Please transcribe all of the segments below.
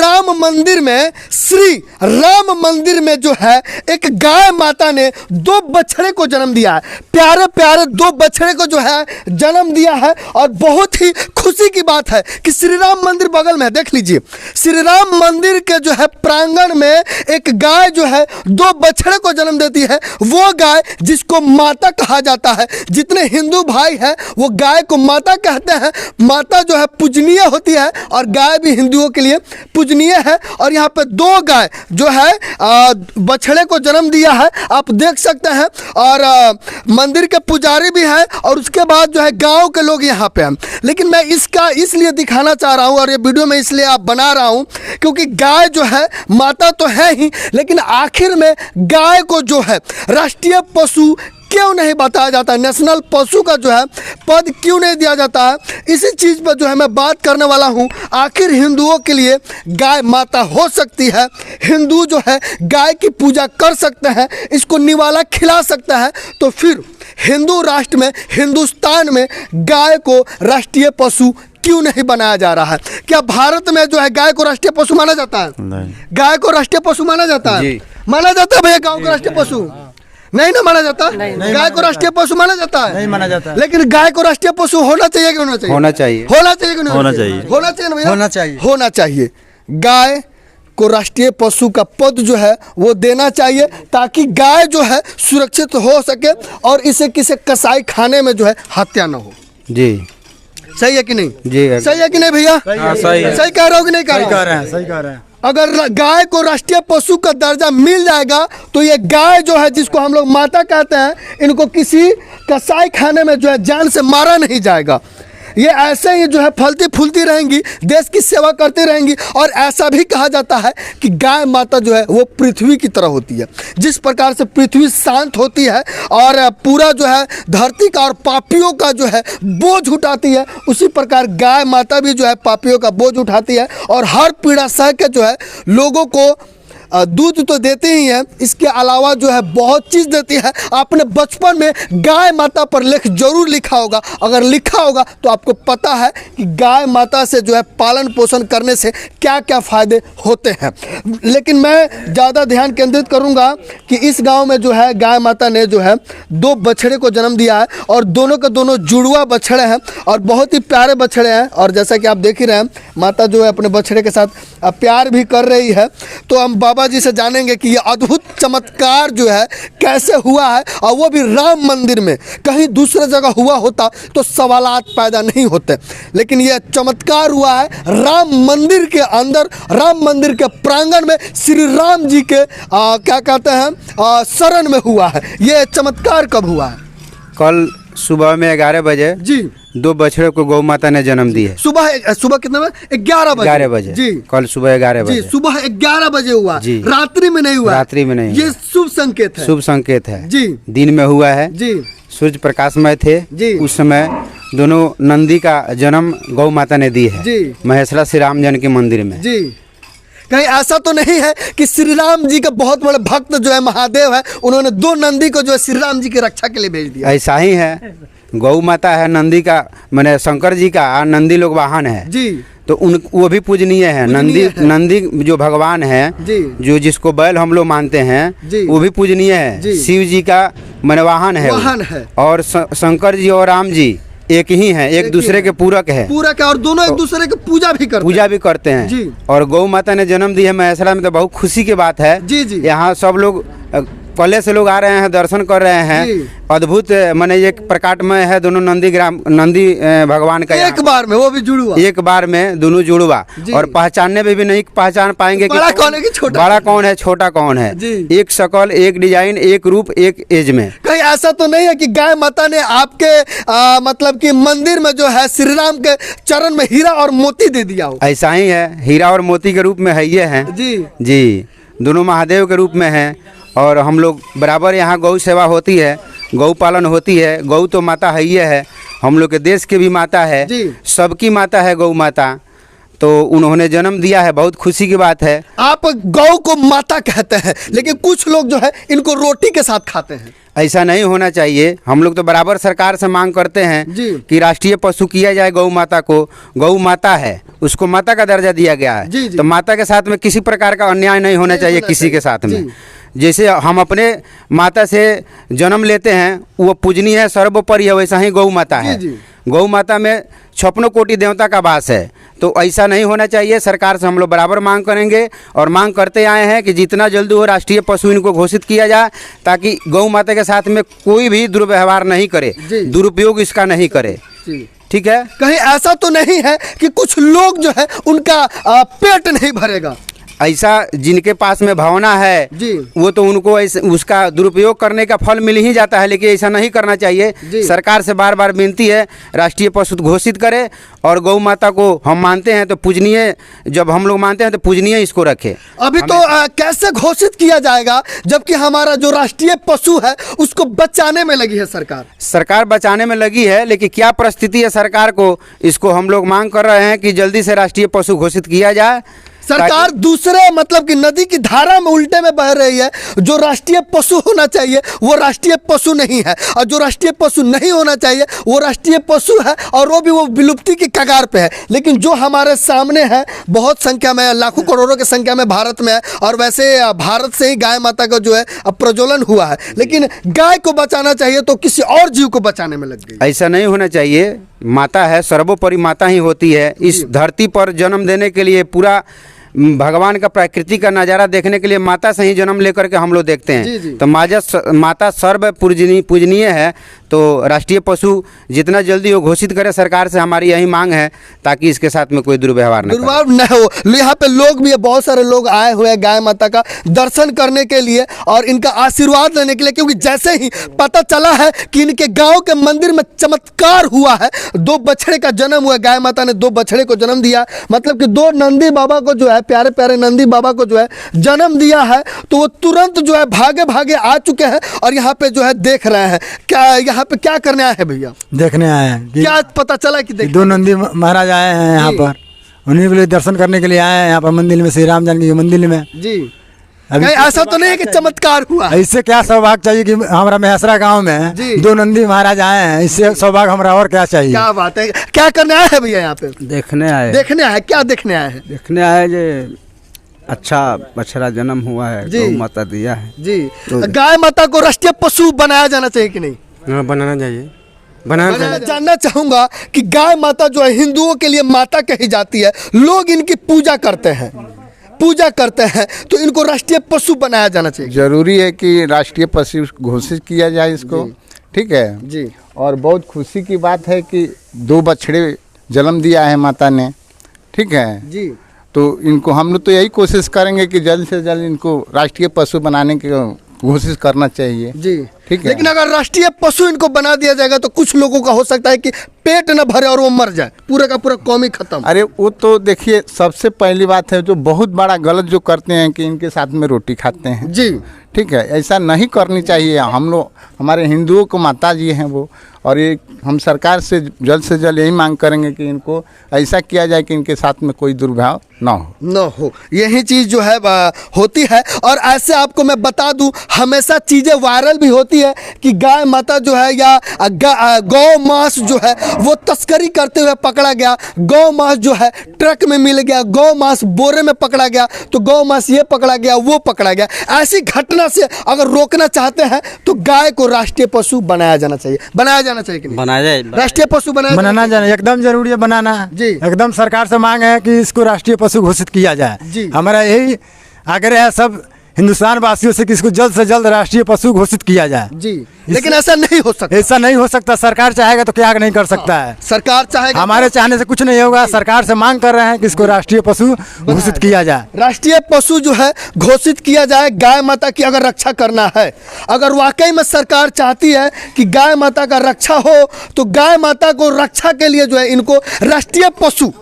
राम मंदिर में, श्री राम मंदिर में जो है एक गाय माता ने 2 बछड़े को जन्म दिया है। प्यारे प्यारे 2 बछड़े को जो है जन्म दिया है। और बहुत ही खुशी की बात है कि श्री राम मंदिर बगल में, देख लीजिए, श्री राम मंदिर के जो है प्रांगण में एक गाय जो है 2 बछड़े को जन्म देती है। वो गाय जिसको माता कहा जाता है, जितने हिंदू भाई हैं वो गाय को माता कहते हैं। माता जो है पूजनीय होती है और गाय भी हिंदुओं के लिए पूजनीय है। और यहाँ पे 2 गाय जो है बछड़े को जन्म दिया है, आप देख सकते हैं। और मंदिर के पुजारी भी हैं और उसके बाद जो है गांव के लोग यहाँ पे हैं। लेकिन मैं इसका इसलिए दिखाना चाह रहा हूँ और ये वीडियो में इसलिए आप बना रहा हूँ क्योंकि गाय जो है माता तो है ही, लेकिन आखिर में गाय को जो है राष्ट्रीय पशु क्यों नहीं बताया जाता, नेशनल पशु का जो है पद क्यों नहीं दिया जाता है, इसी चीज़ पर जो है मैं बात करने वाला हूँ। आखिर हिंदुओं के लिए गाय माता हो सकती है, हिंदू जो है गाय की पूजा कर सकते हैं, इसको निवाला खिला सकता है, तो फिर हिंदू राष्ट्र में, हिंदुस्तान में गाय को राष्ट्रीय पशु क्यों नहीं बनाया जा रहा है? क्या भारत में जो है गाय को राष्ट्रीय पशु माना जाता है? नहीं। गाय को राष्ट्रीय पशु माना जाता है? माना जाता है भैया गाँव को राष्ट्रीय पशु? नहीं ना माना जाता। गाय को राष्ट्रीय पशु माना जाता है? नहीं माना जाता। लेकिन गाय को राष्ट्रीय पशु होना चाहिए कि होना चाहिए? होना चाहिए। होना चाहिए कि नहीं होना चाहिए? होना चाहिए ना भैया? होना चाहिए। होना चाहिए। गाय को राष्ट्रीय पशु का पद जो है वो देना चाहिए ताकि गाय जो है सुरक्षित हो सके और इसे किसी कसाई खाने में जो है हत्या न हो। जी सही है कि नहीं? जी सही है कि नहीं भैया? सही कह रहा हूँ कि नहीं कह रहा हूँ? सही कह रहे हैं। अगर गाय को राष्ट्रीय पशु का दर्जा मिल जाएगा तो ये गाय जो है जिसको हम लोग माता कहते हैं, इनको किसी कसाई खाने में जो है जान से मारा नहीं जाएगा। ये ऐसे ही जो है फलती फूलती रहेंगी, देश की सेवा करती रहेंगी। और ऐसा भी कहा जाता है कि गाय माता जो है वो पृथ्वी की तरह होती है। जिस प्रकार से पृथ्वी शांत होती है और पूरा जो है धरती का और पापियों का जो है बोझ उठाती है, उसी प्रकार गाय माता भी जो है पापियों का बोझ उठाती है और हर पीड़ा सह के जो है लोगों को दूध तो देते ही हैं, इसके अलावा जो है बहुत चीज़ देती है। आपने बचपन में गाय माता पर लेख जरूर लिखा होगा, अगर लिखा होगा तो आपको पता है कि गाय माता से जो है पालन पोषण करने से क्या क्या फ़ायदे होते हैं। लेकिन मैं ज़्यादा ध्यान केंद्रित करूंगा कि इस गांव में जो है गाय माता ने जो है 2 बछड़े को जन्म दिया है और दोनों के दोनों जुड़वा बछड़े हैं और बहुत ही प्यारे बछड़े हैं। और जैसा कि आप देख ही रहे हैं, माता जो है अपने बछड़े के साथ प्यार भी कर रही है। तो हम बाबा जी से जानेंगे कि ये अद्भुत चमत्कार जो है कैसे हुआ है, और वो भी राम मंदिर में। कहीं दूसरे जगह हुआ होता तो सवालात पैदा नहीं होते, लेकिन ये चमत्कार हुआ है राम मंदिर के अंदर, राम मंदिर के प्रांगण में, श्री राम जी के क्या कहते हैं शरण में हुआ है। ये चमत्कार कब हुआ है? कल सुबह में 11 बजे जी 2 बछड़े को गौ माता ने जन्म दी है। सुबह कितने बजे? 11 बजे जी। कल सुबह 11 बजे जी, सुबह 11 बजे हुआ जी। रात्रि में नहीं हुआ? रात्रि में नहीं। ये शुभ संकेत है। शुभ संकेत है जी। दिन में हुआ है जी। सूर्य प्रकाशमय थे जी। उस समय दोनों नंदी का जन्म गौ माता ने दी है जी। महेश्वरा श्री राम जन के मंदिर में जी। कहीं ऐसा तो नहीं है कि श्री राम जी का बहुत बड़े भक्त जो है महादेव है, उन्होंने 2 नंदी को जो है श्री राम जी की रक्षा के लिए भेज दिया? ऐसा ही है, गौ माता है नंदी का, मैंने शंकर जी का, और नंदी लोग वाहन है जी। तो उन वो भी पूजनीय है। नंदी जो भगवान है जी, जो जिसको बैल हम लोग मानते हैं, वो भी पूजनीय है। शिव जी का मैंने वाहन है। और शंकर जी और राम जी एक ही हैं, एक दूसरे के पूरक है और दोनों एक दूसरे की पूजा भी करते हैं जी। और गौ माता ने जन्म दी है महेश्वरा में, तो बहुत खुशी की बात है जी जी। यहाँ सब लोग पहले से लोग आ रहे हैं, दर्शन कर रहे हैं। अद्भुत माने एक प्रकाटमय है दोनों नंदी भगवान का, एक बार में वो भी जुड़वा, एक बार में दोनों जुड़वा। और पहचानने में भी नहीं पहचान पाएंगे कि बड़ा कौन है कि छोटा, बड़ा कौन है छोटा कौन है। एक शकल, एक डिजाइन, एक रूप, एक एज में। कहीं ऐसा तो नहीं है कि गाय माता ने आपके मतलब कि मंदिर में जो है श्री राम के चरण में हीरा और मोती दे दिया हो? ऐसा ही है, हीरा और मोती के रूप में है ये है जी। दोनों महादेव के रूप में है। और हम लोग बराबर यहाँ गौ सेवा होती है, गौ पालन होती है। गौ तो माता है ही है, हम लोग के देश के भी माता है, सबकी माता है गौ माता। तो उन्होंने जन्म दिया है, बहुत खुशी की बात है। आप गौ को माता कहते हैं, लेकिन कुछ लोग जो है इनको रोटी के साथ खाते हैं। ऐसा नहीं होना चाहिए। हम लोग तो बराबर सरकार से मांग करते हैं जी। कि राष्ट्रीय पशु किया जाए गौ माता को। गौ माता है, उसको माता का दर्जा दिया गया है। जी, जी। तो माता के साथ में किसी प्रकार का अन्याय नहीं होना चाहिए किसी के साथ में। जैसे हम अपने माता से जन्म लेते हैं, वो पूजनीय है, सर्वोपरि है, वैसा ही गौ माता है। गौ माता में 56 कोटि देवता का वास है, तो ऐसा नहीं होना चाहिए। सरकार से हम लोग बराबर मांग करेंगे और मांग करते आए हैं कि जितना जल्दी हो राष्ट्रीय पशु इनको घोषित किया जाए, ताकि गौ माता के साथ में कोई भी दुर्व्यवहार नहीं करे, दुरुपयोग इसका नहीं करे। ठीक है। कहीं ऐसा तो नहीं है कि कुछ लोग जो है उनका पेट नहीं भरेगा? ऐसा जिनके पास में भावना है जी, वो तो उनको उसका दुरुपयोग करने का फल मिल ही जाता है, लेकिन ऐसा नहीं करना चाहिए। सरकार से बार बार विनती है राष्ट्रीय पशु घोषित करे, और गौ माता को हम मानते हैं तो पूजनीय, जब हम लोग मानते हैं तो पूजनीय इसको रखे। अभी तो कैसे घोषित किया जाएगा जबकि हमारा जो राष्ट्रीय पशु है उसको बचाने में लगी है सरकार? सरकार बचाने में लगी है, लेकिन क्या परिस्थिति है सरकार को, इसको हम लोग मांग कर रहे हैं कि जल्दी से राष्ट्रीय पशु घोषित किया जाए। सरकार दूसरे मतलब कि नदी की धारा में उल्टे में बह रही है। जो राष्ट्रीय पशु होना चाहिए वो राष्ट्रीय पशु नहीं है, और जो राष्ट्रीय पशु नहीं होना चाहिए वो राष्ट्रीय पशु है, और वो भी वो विलुप्ति की कगार पे है। लेकिन जो हमारे सामने है बहुत संख्या में, लाखों करोड़ों की संख्या में भारत में है, और वैसे भारत से ही गाय माता का जो है प्रज्वलन हुआ है। लेकिन गाय को बचाना चाहिए तो किसी और जीव को बचाने में लग गई। ऐसा नहीं होना चाहिए। माता है, सर्वोपरि माता ही होती है। इस धरती पर जन्म देने के लिए, पूरा भगवान का प्रकृति का नज़ारा देखने के लिए माता से ही जन्म लेकर के हम लोग देखते हैं। तो माता सर्व पूजनीय है। तो राष्ट्रीय पशु जितना जल्दी हो घोषित करे, सरकार से हमारी यही मांग है, ताकि इसके साथ में कोई दुर्व्यवहार न हो। यहाँ पे लोग भी, बहुत सारे लोग आए हुए हैं गाय माता का दर्शन करने के लिए और इनका आशीर्वाद लेने के लिए, क्योंकि जैसे ही पता चला है कि इनके गांव के मंदिर में चमत्कार हुआ है, 2 बछड़े का जन्म हुआ, गाय माता ने 2 बछड़े को जन्म दिया, मतलब कि 2 नंदी बाबा को जो है, प्यारे प्यारे नंदी बाबा को जो है जन्म दिया है, तो वो तुरंत जो है भागे भागे आ चुके हैं और यहाँ पे जो है देख रहे हैं। क्या यहाँ पे क्या करने आए हैं भैया? देखने आए हैं। क्या पता चला कि 2 नंदी महाराज आए हैं यहाँ पर, उन्हीं के लिए दर्शन करने के लिए आए हैं यहाँ पर मंदिर में, श्री राम जानकी के मंदिर में। जी, अभी ऐसा तो नहीं है कि चमत्कार हुआ? इससे क्या सौभाग्य चाहिए कि हमारा महेसरा गांव में 2 नंदी महाराज आए हैं, इससे सौभाग्य हमारा और क्या चाहिए? क्या बात है। क्या करने आए हैं भैया यहाँ पे? देखने आए। देखने आए? क्या देखने आए हैं? देखने आए जो अच्छा बछड़ा जन्म हुआ है, गौ माता दिया है जी। तो गाय माता को राष्ट्रीय पशु बनाया जाना चाहिए कि नहीं? बनाना चाहिए। मैं जानना चाहूंगा कि गाय माता जो है हिंदुओं के लिए माता कही जाती है, लोग इनकी पूजा करते हैं, तो इनको राष्ट्रीय पशु बनाया जाना चाहिए। जरूरी है कि राष्ट्रीय पशु घोषित किया जाए इसको। ठीक है जी। और बहुत खुशी की बात है कि 2 बछड़े जन्म दिया है माता ने। ठीक है जी। तो इनको हम लोग तो यही कोशिश करेंगे कि जल्द से जल्द इनको राष्ट्रीय पशु बनाने की कोशिश करना चाहिए जी। ठीक है। लेकिन अगर राष्ट्रीय पशु इनको बना दिया जाएगा तो कुछ लोगों का हो सकता है कि पेट न भरे और वो मर जाए, पूरा का पूरा कौम ही खत्म। अरे वो तो देखिए, सबसे पहली बात है जो बहुत बड़ा गलत जो करते हैं कि इनके साथ में रोटी खाते हैं जी। ठीक है, ऐसा नहीं करनी चाहिए। हम लोग, हमारे हिंदुओं को माता जी हैं वो, और ये हम सरकार से जल्द यही मांग करेंगे कि इनको ऐसा किया जाए कि इनके साथ में कोई दुर्भाव ना हो। यही चीज़ जो है होती है। और ऐसे आपको मैं बता दूं, हमेशा चीज़ें वायरल भी होती है कि गाय माता जो है या गौ मांस जो है वो तस्करी करते हुए पकड़ा गया, गौ मांस जो है ट्रक में मिल गया, गौ मांस बोरे में पकड़ा गया, तो गौ मांस ये पकड़ा गया, वो पकड़ा गया। ऐसी घटना से अगर रोकना चाहते हैं तो गाय को राष्ट्रीय पशु बनाया जाना चाहिए कि नहीं? बनाया जाए, राष्ट्रीय पशु बनाना जाना एकदम जरूरी है, बनाना जी। एकदम सरकार से मांग है कि इसको राष्ट्रीय पशु घोषित किया जाए जी। हमारा यही आग्रह है सब हिंदुस्तान वासियों से कि इसको जल्द से जल्द राष्ट्रीय पशु घोषित किया जाए जी। लेकिन ऐसा नहीं हो सकता। सरकार चाहेगा तो क्या नहीं कर सकता है। सरकार चाहेगा, हमारे चाहने से कुछ नहीं होगा। सरकार से मांग कर रहे हैं कि इसको राष्ट्रीय पशु घोषित किया जाए। राष्ट्रीय पशु जो है घोषित किया जाए। गाय माता की अगर रक्षा करना है, अगर वाकई में सरकार चाहती है कि गाय माता का रक्षा हो, तो गाय माता को रक्षा के लिए जो है इनको राष्ट्रीय पशु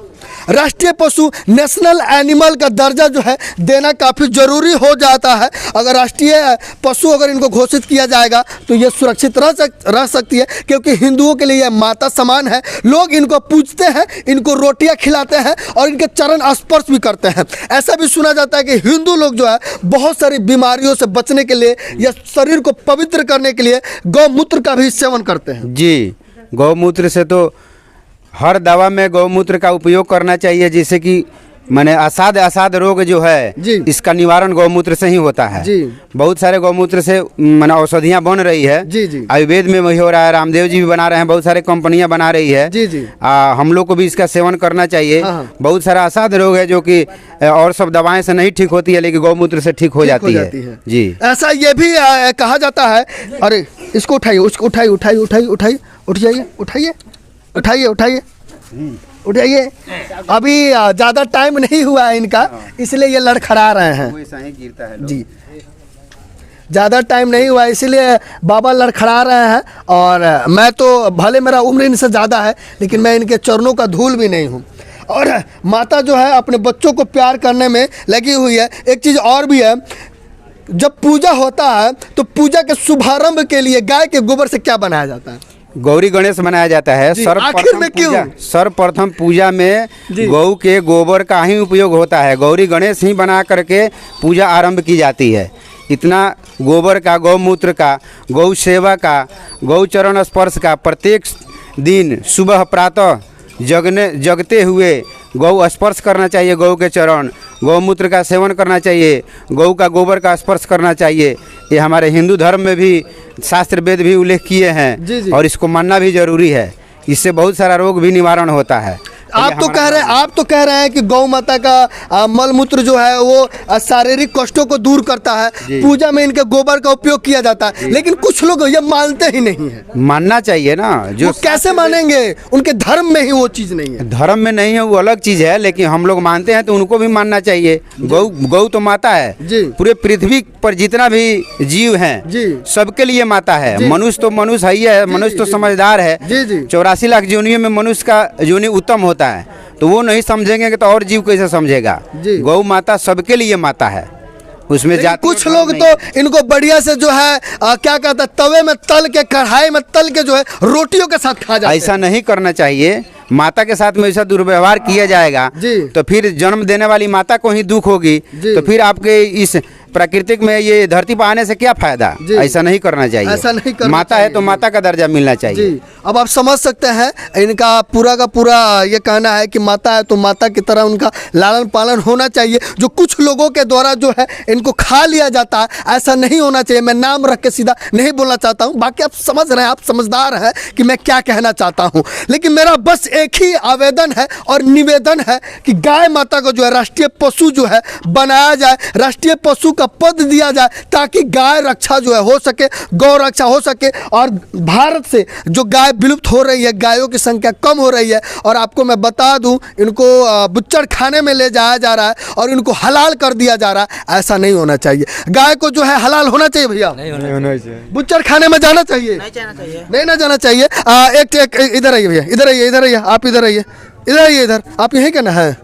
राष्ट्रीय पशु नेशनल एनिमल का दर्जा जो है देना काफ़ी ज़रूरी हो जाता है। अगर राष्ट्रीय पशु अगर इनको घोषित किया जाएगा तो ये सुरक्षित रह सकती है, क्योंकि हिंदुओं के लिए यह माता समान है। लोग इनको पूजते हैं, इनको रोटियां खिलाते हैं और इनके चरण स्पर्श भी करते हैं। ऐसा भी सुना जाता है कि हिंदू लोग जो है बहुत सारी बीमारियों से बचने के लिए या शरीर को पवित्र करने के लिए गौमूत्र का भी सेवन करते हैं। जी, गौमूत्र से तो हर दवा में गौमूत्र का उपयोग करना चाहिए, जिससे कि माने असाध रोग जो है इसका निवारण गौमूत्र से ही होता है। जी। बहुत सारे गौमूत्र से माने औषधियाँ बन रही है। जी। आयुर्वेद में वही हो रहा है, रामदेव जी भी बना रहे हैं, बहुत सारे कंपनियां बना रही है। जी। हम लोग को भी इसका सेवन करना चाहिए। हाँ। बहुत सारा असाध रोग है जो कि और सब दवाएं से नहीं ठीक होती है, लेकिन गौमूत्र से ठीक हो जाती है। जी, ऐसा ये भी कहा जाता है। अरे इसको उठाइए, उसको उठाइए, उठाइए। अभी ज़्यादा टाइम नहीं हुआ है इनका, इसलिए ये लड़खड़ा रहे हैं। वैसा ही गिरता है जी, ज़्यादा टाइम नहीं हुआ इसीलिए बाबा लड़खड़ा रहे हैं। और मैं तो भले मेरा उम्र इनसे ज़्यादा है, लेकिन मैं इनके चरणों का धूल भी नहीं हूँ। और माता जो है अपने बच्चों को प्यार करने में लगी हुई है। एक चीज़ और भी है, जब पूजा होता है तो पूजा के शुभारंभ के लिए गाय के गोबर से क्या बनाया जाता है? गौरी गणेश मनाया जाता है। आखिर में क्यों? सर्वप्रथम पूजा में गौ के गोबर का ही उपयोग होता है। गौरी गणेश ही बना करके पूजा आरंभ की जाती है। इतना गोबर का, गौमूत्र का, गौ सेवा का, गौ चरण स्पर्श का प्रत्येक दिन सुबह प्रातः जगते हुए गौ स्पर्श करना चाहिए। गौ के चरण, गौमूत्र का सेवन करना चाहिए, गौ का गोबर का स्पर्श करना चाहिए। ये हमारे हिंदू धर्म में भी शास्त्र वेद भी उल्लेख किए हैं और इसको मानना भी जरूरी है। इससे बहुत सारा रोग भी निवारण होता है। आप तो कह रहे हैं कि गौ माता का मलमूत्र जो है वो शारीरिक कष्टों को दूर करता है। पूजा में इनके गोबर का उपयोग किया जाता है, लेकिन कुछ लोग ये मानते ही नहीं है। मानना चाहिए ना, जो वो कैसे मानेंगे? उनके धर्म में ही वो चीज़ नहीं है। धर्म में नहीं है वो अलग चीज़ है, लेकिन हम लोग मानते हैं तो उनको भी मानना चाहिए। गौ तो माता है। पूरे पृथ्वी पर जितना भी जीव हैं सबके लिए माता है। मनुष्य तो मनुष्य ही है, मनुष्य तो समझदार है। 84 लाख योनियों में मनुष्य का योनि उत्तम होता है, तो वो नहीं समझेंगे कि तो और जीव कैसे समझेगा। गौ माता सबके लिए माता है, उसमें जाति। कुछ लोग तो इनको बढ़िया से जो है क्या कहता है, तवे में तल के, कढ़ाई में तल के जो है रोटियों के साथ खा जाते हैं। ऐसा नहीं करना चाहिए। माता के साथ में ऐसा दुर्व्यवहार किया जाएगा तो फिर जन्म देने वाली माता को ही दुख होगी। तो फिर आपके इस प्राकृतिक में ये धरती पर आने से क्या फायदा? ऐसा नहीं करना चाहिए। ऐसा नहीं करना माता है तो माता का दर्जा मिलना चाहिए। जी, अब आप समझ सकते हैं इनका पूरा का पूरा ये कहना है कि माता है तो माता की तरह उनका लालन पालन होना चाहिए। जो कुछ लोगों के द्वारा जो है इनको खा लिया जाता है, ऐसा नहीं होना चाहिए। मैं नाम रख के सीधा नहीं बोलना चाहता हूँ, बाकी आप समझ रहे हैं, आप समझदार हैं कि मैं क्या कहना चाहता हूँ। लेकिन मेरा बस एक ही आवेदन है और निवेदन है कि गाय माता को जो है राष्ट्रीय पशु जो है बनाया जाए, राष्ट्रीय पशु का पद दिया जाए, ताकि गाय रक्षा जो है हो सके, गौ रक्षा हो सके। और भारत से जो गाय विलुप्त हो रही है, गायों की संख्या कम हो रही है। और आपको मैं बता दूं, इनको बुच्चड़ खाने में ले जाया जा रहा है और इनको हलाल कर दिया जा रहा है। ऐसा नहीं होना चाहिए। गाय को जो है हलाल होना चाहिए भैया, नहीं होना चाहिए। बुच्चड़ खाने में जाना चाहिए, नहीं ना जाना चाहिए। एक इधर आइए भैया, इधर आइए, आप इधर आइए, इधर आप यहीं कहना है।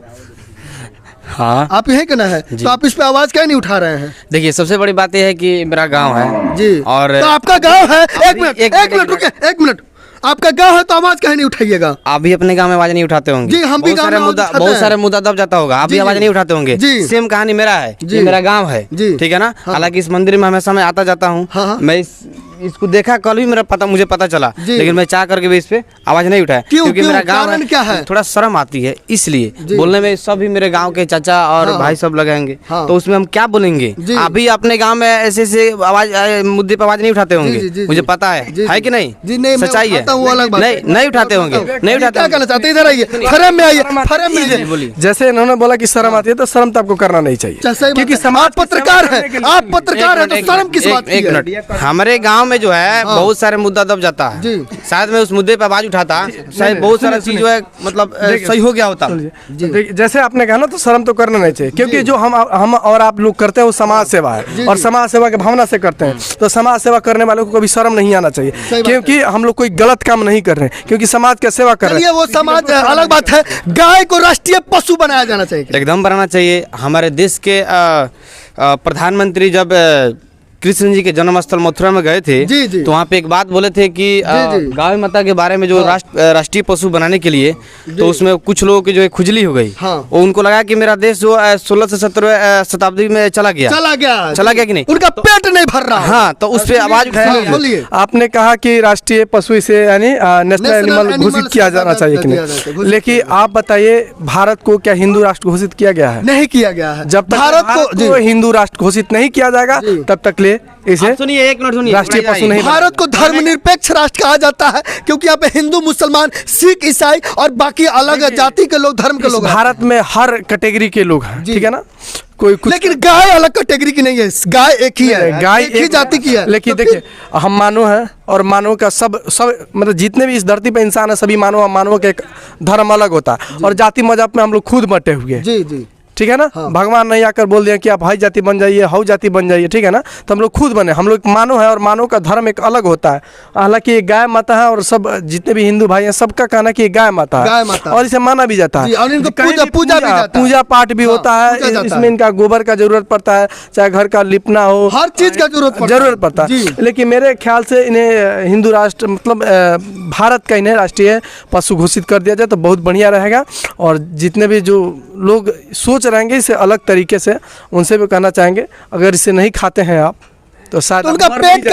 हाँ, आप यहीं कहना है, तो आप इस पे आवाज क्यों नहीं उठा रहे हैं? देखिए सबसे बड़ी बात यह है कि मेरा गांव है जी, और तो आपका गांव है। एक मिनट रुकिए, एक मिनट। आपका गांव है तो आवाज कहीं नहीं उठाइएगा। आप भी अपने गांव में आवाज नहीं उठाते होंगे। जी, हम भी गांव में बहुत सारे मुद्दा दब जाता होगा, आप भी आवाज नहीं उठाते होंगे। सेम कहानी मेरा है, ये मेरा गांव है, ठीक है ना। हालांकि इस मंदिर में हमेशा मैं आता जाता हूँ। मैं इसको देखा, कल भी मुझे पता चला, लेकिन मैं चाह करके भी इस पे आवाज नहीं उठाया, क्योंकि मेरा गांव है। क्या है? थोड़ा शर्म आती है, इसलिए बोलने में। सब भी मेरे गांव के चाचा और भाई सब लगाएंगे, तो उसमें हम क्या बोलेंगे? आप भी अपने गांव में ऐसे आवाज, मुद्दे पर आवाज नहीं उठाते होंगे, मुझे पता है कि नहीं? सच्चाई है, नहीं उठाते होंगे, नहीं उठाते। क्या कहना चाहते हैं? इधर आइए, फरम में आइए, फरम में आइए। बोलिए। जैसे इन्होंने बोला कि शर्म आती है, तो शर्म तो आपको करना नहीं चाहिए, क्योंकि आप पत्रकार हैं, आप पत्रकार हैं, तो शर्म किस बात की है? एक मिनट, हमारे गांव में जो है बहुत सारे मुद्दा दब जाता है जी। शायद मैं उस मुद्दे पे आवाज उठाता शायद बहुत सारा चीज जो है मतलब सही हो गया होता। देखिए, जैसे आपने कहा ना, तो शर्म तो करना नहीं चाहिए, क्योंकि जो हम और आप लोग करते हैं वो समाज सेवा है, और समाज सेवा की भावना से करते हैं। तो समाज सेवा करने वालों को कभी शर्म नहीं आना चाहिए, क्योंकि हम लोग कोई गलत काम नहीं कर रहे हैं, क्योंकि समाज की सेवा कर रहे हैं। वो समाज अलग बात है, गाय को राष्ट्रीय पशु बनाया जाना चाहिए। एकदम बनाना चाहिए। हमारे देश के प्रधानमंत्री जब कृष्ण जी के जन्म स्थल मथुरा में गए थे जी, जी। तो वहाँ पे एक बात बोले थे कि गाय माता के बारे में जो राष्ट्रीय पशु बनाने के लिए, तो उसमें कुछ लोगों की जो है खुजली हो गई। हाँ। और उनको लगा कि मेरा देश जो 16 से 17 शताब्दी में चला गया कि नहीं, उनका पेट नहीं भर रहा। हाँ, तो उस पर आवाज उठाया। आपने कहा कि राष्ट्रीय पशु इसे यानी नेशनल एनिमल घोषित किया जाना चाहिए कि नहीं, लेकिन आप बताइए भारत को क्या हिंदू राष्ट्र घोषित किया गया है? नहीं किया गया है। जब तक भारत को हिंदू राष्ट्र घोषित नहीं किया जाएगा तब तक इसे सुनिए, एक मिनट सुनिए, राष्ट्रीय पशु नहीं। भारत को धर्मनिरपेक्ष राष्ट्र कहा जाता है, क्योंकि यहाँ पे हिंदू, मुसलमान, सिख, ईसाई और बाकी अलग जाति के लोग, धर्म के लोग। भारत में हर कैटेगरी के लोग हैं, ठीक है ना, कोई कुछ। लेकिन गाय अलग कैटेगरी की नहीं है, गाय एक ही है, गाय एक ही जाति की है। लेकिन देखिए, हम मानव हैं, और मानव का सब मतलब जितने भी इस धरती पे इंसान है, सभी मानव का एक धर्म अलग होता है, और जाति मजहब में हम लोग खुद बटे हुए। जी जी, ठीक है ना। भगवान नहीं आकर बोल दिया कि आप हाई जाति बन जाइए, हाउ जाति बन जाइए, ठीक है ना। तो हम लोग खुद बने, हम लोग मानव है, और मानव का धर्म एक अलग होता है। हालांकि ये गाय माता है, और सब जितने भी हिंदू भाई हैं सबका कहना कि ये गाय माता है, और इसे माना भी जाता है, और इनको कहीं भी पूजा पाठ भी होता है। इसमें इनका गोबर का जरूरत पड़ता है, चाहे घर का लिपना हो, हर चीज का जरूरत पड़ता है। लेकिन मेरे ख्याल से इन्हें हिंदू राष्ट्र मतलब भारत का इन्हें राष्ट्रीय पशु घोषित कर दिया जाए तो बहुत बढ़िया रहेगा। और जितने भी जो लोग सोच रहेंगे इसे अलग तरीके से, उनसे भी कहना चाहेंगे अगर इसे नहीं खाते हैं आप तो शायद उनका पेट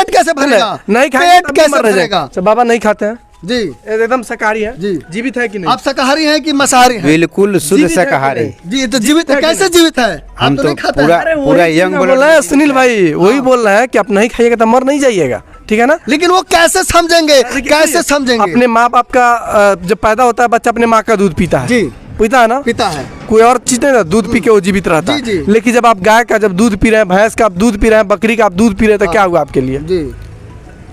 कैसे भरेगा? नहीं खाएंगे पेट कैसे भरेगा? बाबा नहीं खाते हैं जी, एकदम शाकाहारी है जी। जीवित है कि नहीं? आप शाकाहारी हैं कि मांसाहारी हैं? बिल्कुल शुद्ध शाकाहारी जी। तो जीवित है, कैसे जीवित है? हम तो नहीं खाते पूरा यंग बोल रहे हैं सुनील भाई, वही बोल रहे हैं कि आप नहीं खाइएगा तो मर नहीं जाइएगा, ठीक है ना। लेकिन वो कैसे समझेंगे, कैसे समझेंगे? अपने माँ बाप का जब पैदा होता है बच्चा अपने माँ का दूध पीता है, जी पीता है ना, पीता है, कोई और चीज नहीं, दूध पी के वो जीवित रहता है। लेकिन जब आप गाय का जब दूध पी रहे हैं, भैंस का आप दूध पी रहे हैं, बकरी का आप दूध पी रहे हैं, तो क्या हुआ आपके लिए? जी,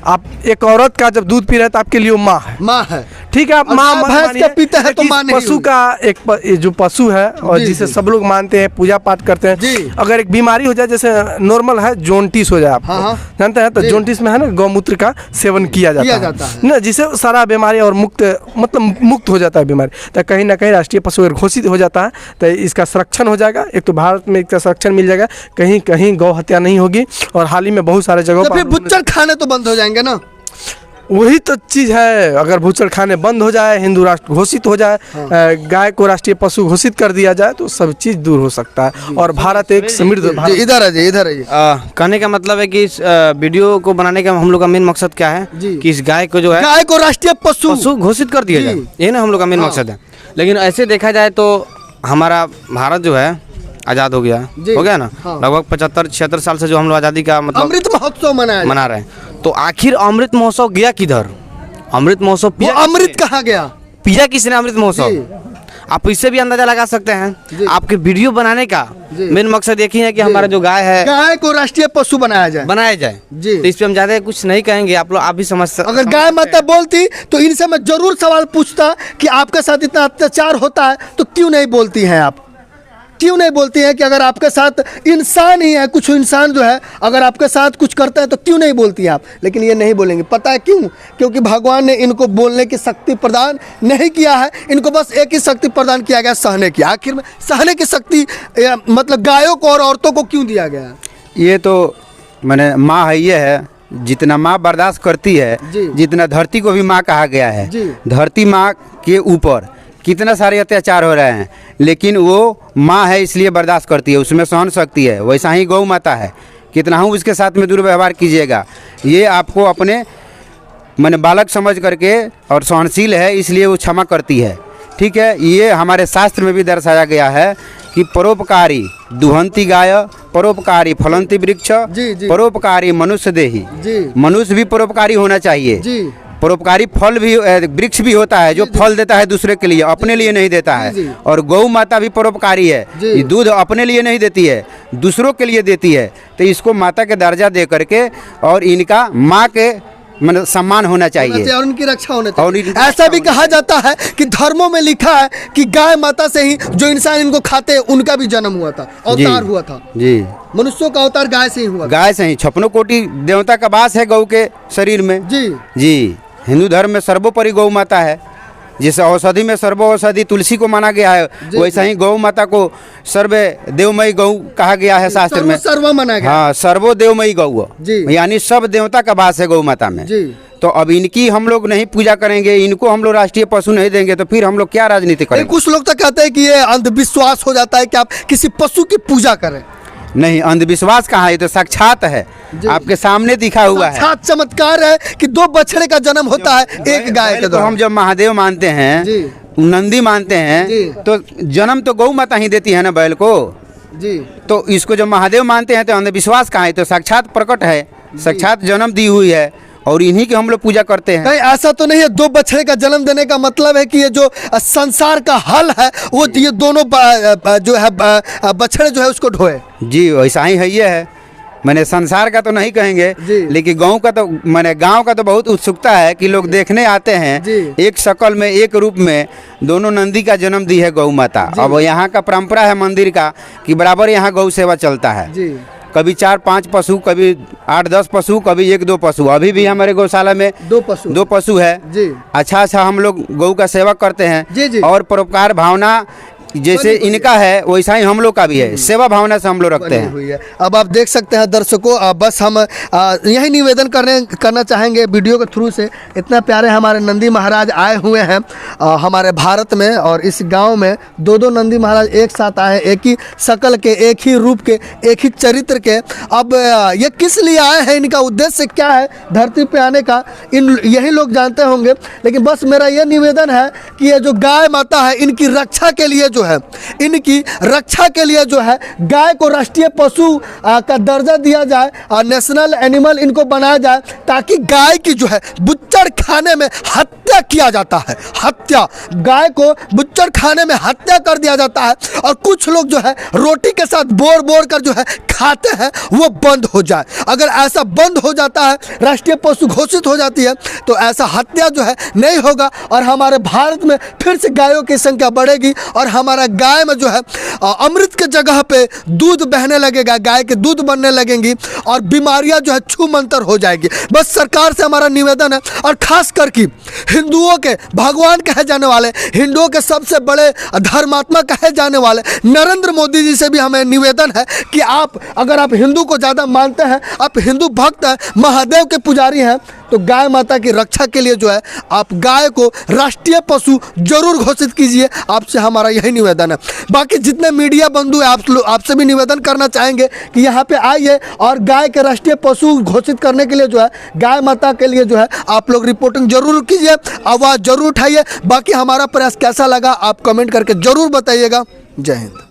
आप एक औरत का जब दूध पी रहे हैं तो आपके लिए वो माँ है, माँ है, ठीक है। आप माँ भैंस का पीते हैं तो माँ नहीं। पशु का एक जो पशु है और जिसे सब लोग मानते हैं, पूजा पाठ करते हैं, अगर एक बीमारी हो जाए, जैसे नॉर्मल है जोंटिस हो जाए, आप जानते हैं, तो जोंटिस में है ना गौमूत्र का सेवन किया जाता है ना, जिसे सारा बीमारी और मुक्त हो जाता है बीमारी। तो कहीं ना कहीं राष्ट्रीय पशु अगर घोषित हो जाता है तो इसका संरक्षण हो जाएगा। एक तो भारत में इसका संरक्षण मिल जाएगा, कहीं कहीं गौ हत्या नहीं होगी, और हाल ही में बहुत सारे जगहों पर बुच्चर खाने तो बंद हो जाएंगे ना। वही तो चीज है, अगर भूचर खाने बंद हो जाए, हिंदू राष्ट्र घोषित हो जाए, गाय को राष्ट्रीय पशु घोषित कर दिया जाए तो सब चीज दूर हो सकता है, और भारत एक समृद्ध। इधर है कहने का मतलब है कि इस वीडियो को बनाने का हम लोग का मेन मकसद क्या है कि इस गाय को जो है गाय को राष्ट्रीय पशु घोषित कर दिया जाए, ये ना हम लोग का मेन मकसद है। लेकिन ऐसे देखा जाए तो हमारा भारत जो है आजाद हो गया ना, लगभग 75-76 साल से जो हम लोग आजादी का मतलब अमृत महोत्सव मना रहे हैं। तो आखिर अमृत महोत्सव गया किधर? अमृत महोत्सव अमृत कहाँ गया? पिया किसने अमृत महोत्सव? आप इससे भी अंदाजा लगा सकते हैं। आपके वीडियो बनाने का मेन मकसद एक ही है कि हमारा जो गाय है, गाय को राष्ट्रीय पशु बनाया जाए जी। तो इस पे हम ज्यादा कुछ नहीं कहेंगे, आप लोग आप भी समझ सकते। अगर गाय माता बोलती तो इनसे मैं जरूर सवाल पूछता कि आपके साथ इतना अत्याचार होता है तो क्यों नहीं बोलती हैं आप? क्यों नहीं बोलती हैं कि अगर आपके साथ इंसान ही है, कुछ इंसान जो है अगर आपके साथ कुछ करता है तो क्यों नहीं बोलती हैं आप? लेकिन ये नहीं बोलेंगे। पता है क्यों? क्योंकि भगवान ने इनको बोलने की शक्ति प्रदान नहीं किया है, इनको बस एक ही शक्ति प्रदान किया गया, सहने की। आखिर में सहने की शक्ति मतलब गायों को और औरतों को क्यों दिया गया? ये तो मैंने माँ है, ये है जितना माँ बर्दाश्त करती है, जितना धरती को भी माँ कहा गया है, धरती माँ के ऊपर कितना सारे अत्याचार हो रहे हैं, लेकिन वो माँ है इसलिए बर्दाश्त करती है, उसमें सहन शक्ति है। वैसा ही गौ माता है, कितना हूँ उसके साथ में दुर्व्यवहार कीजिएगा, ये आपको अपने मैंने बालक समझ करके और सहनशील है इसलिए वो क्षमा करती है, ठीक है। ये हमारे शास्त्र में भी दर्शाया गया है कि परोपकारी दुहंती गाय, परोपकारी फलंती वृक्ष, परोपकारी मनुष्य देही। मनुष्य भी परोपकारी होना चाहिए। परोपकारी फल भी वृक्ष भी होता है जो फल देता है दूसरे के लिए, अपने लिए नहीं देता है। और गौ माता भी परोपकारी है, ये दूध अपने लिए नहीं देती है, दूसरों के लिए देती है। तो इसको माता के दर्जा दे करके और इनका माँ के मतलब सम्मान होना चाहिए और उनकी रक्षा होना चाहिए। ऐसा भी कहा जाता है कि धर्मों में लिखा है कि गाय माता से ही जो इंसान इनको खाते हैं उनका भी जन्म हुआ था, अवतार हुआ था। जी, मनुष्यों का अवतार गाय से ही हुआ। गाय से ही 56 कोटि देवता का वास है गौ के शरीर में। जी, हिंदू धर्म में सर्वोपरि गौ माता है। जैसे औषधि में सर्व औषधि तुलसी को माना गया है, वैसा ही गौ माता को सर्वे देवमयी गौ कहा गया है शास्त्र में। सर्व माना गया। हाँ, सर्वो देवमयी गौ, यानी सब देवता का वास है गौ माता में। तो अब इनकी हम लोग नहीं पूजा करेंगे, इनको हम लोग राष्ट्रीय पशु नहीं देंगे, तो फिर हम लोग क्या राजनीति करेंगे? कुछ लोग तो कहते हैं कि ये अंधविश्वास हो जाता है कि आप किसी पशु की पूजा करें। नहीं, अंधविश्वास कहाँ है, ये तो साक्षात है, आपके सामने दिखा हुआ है। साक्षात चमत्कार है कि 2 बछड़े का जन्म होता है एक गाय के द्वारा। हम जब महादेव मानते हैं, नंदी मानते हैं, तो जन्म तो गौ माता ही देती है ना बैल को। तो इसको जब महादेव मानते हैं तो अंधविश्वास कहाँ है, तो साक्षात प्रकट है, साक्षात जन्म दी हुई है और इन्हीं की हम लोग पूजा करते हैं। नहीं, ऐसा तो नहीं है 2 बछड़े का जन्म देने का मतलब है कि ये जो संसार का हल है वो ये दोनों जो है बछड़े जो है उसको ढोए। जी, वैसा ही है, ये है। मैंने संसार का तो नहीं कहेंगे, लेकिन गांव का तो मैंने गांव का तो बहुत उत्सुकता है कि लोग देखने आते हैं। एक शकल में, एक रूप में दोनों नंदी का जन्म दी है गौ माता। अब यहाँ का परंपरा है मंदिर का कि बराबर यहाँ गौ सेवा चलता है। कभी 4-5 पशु, कभी 8-10 पशु, कभी 1-2 पशु। अभी भी हमारे गौशाला में 2 पशु है। अच्छा हम लोग गौ का सेवा करते हैं और परोपकार भावना जैसे इनका है वैसा ही हम लोग का भी है, सेवा भावना से हम लोग रखते हैं। अब आप देख सकते हैं दर्शकों, बस हम यही निवेदन करना चाहेंगे वीडियो के थ्रू से। इतना प्यारे हमारे नंदी महाराज आए हुए हैं हमारे भारत में, और इस गांव में 2 नंदी महाराज एक साथ आए, एक ही शकल के, एक ही रूप के, एक ही चरित्र के। अब ये किस लिए आए हैं, इनका उद्देश्य क्या है धरती पे आने का, यही लोग जानते होंगे। लेकिन बस मेरा ये निवेदन है कि ये जो गाय माता है इनकी रक्षा के लिए इनकी रक्षा के लिए जो है गाय को राष्ट्रीय पशु का दर्जा दिया जाए और नेशनल एनिमल इनको बनाया जाए, ताकि गाय की जो है बुच्चड़ खाने में हत्या किया जाता है। हत्या, गाय को बुच्चड़ खाने में हत्या कर दिया जाता है और कुछ लोग जो है रोटी के साथ बोर कर जो है खाते हैं, वो बंद हो जाए। अगर ऐसा बंद हो जाता है, राष्ट्रीय पशु घोषित हो जाती है, तो ऐसा हत्या जो है नहीं होगा और हमारे भारत में फिर से गायों की संख्या बढ़ेगी और हमारा गाय में जो है अमृत के जगह पे दूध बहने लगेगा, गाय के दूध बनने लगेंगी और बीमारियां जो है छूमंतर हो जाएगी। बस सरकार से हमारा निवेदन है, और खास करके हिंदुओं के भगवान कहे जाने वाले, हिंदुओं के सबसे बड़े धर्मात्मा कहे जाने वाले नरेंद्र मोदी जी से भी हमें निवेदन है कि आप, अगर आप हिंदू को ज़्यादा मानते हैं, आप हिंदू भक्त हैं, महादेव के पुजारी हैं, तो गाय माता की रक्षा के लिए जो है आप गाय को राष्ट्रीय पशु जरूर घोषित कीजिए। आपसे हमारा यही निवेदन है। बाकी जितने मीडिया बंधु हैं, आपसे भी निवेदन करना चाहेंगे कि यहाँ पे आइए और गाय के राष्ट्रीय पशु घोषित करने के लिए जो है, गाय माता के लिए जो है आप लोग रिपोर्टिंग जरूर कीजिए, आवाज़ जरूर उठाइए। बाकी हमारा प्रयास कैसा लगा आप कमेंट करके जरूर बताइएगा। जय हिंद।